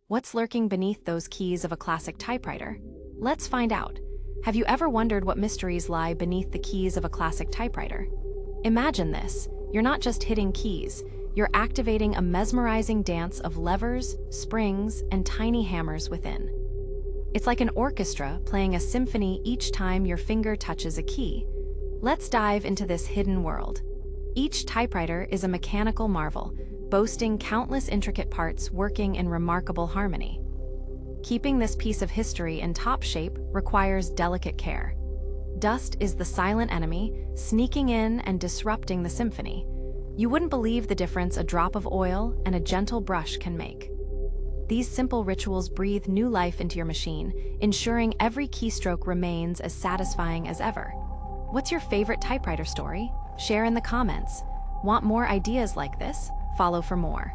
What's lurking beneath those keys of a classic typewriter? Let's find out. Have you ever wondered what mysteries lie beneath the keys of a classic typewriter? Imagine this. You're not just hitting keys, you're activating a mesmerizing dance of levers, springs, and tiny hammers within. It's like an orchestra playing a symphony each time your finger touches a key. Let's dive into this hidden world. Each typewriter is a mechanical marvel, boasting countless intricate parts working in remarkable harmony. Keeping this piece of history in top shape requires delicate care. Dust is the silent enemy, sneaking in and disrupting the symphony. You wouldn't believe the difference a drop of oil and a gentle brush can make. These simple rituals breathe new life into your machine, ensuring every keystroke remains as satisfying as ever. What's your favorite typewriter story? Share in the comments. Want more ideas like this? Follow for more.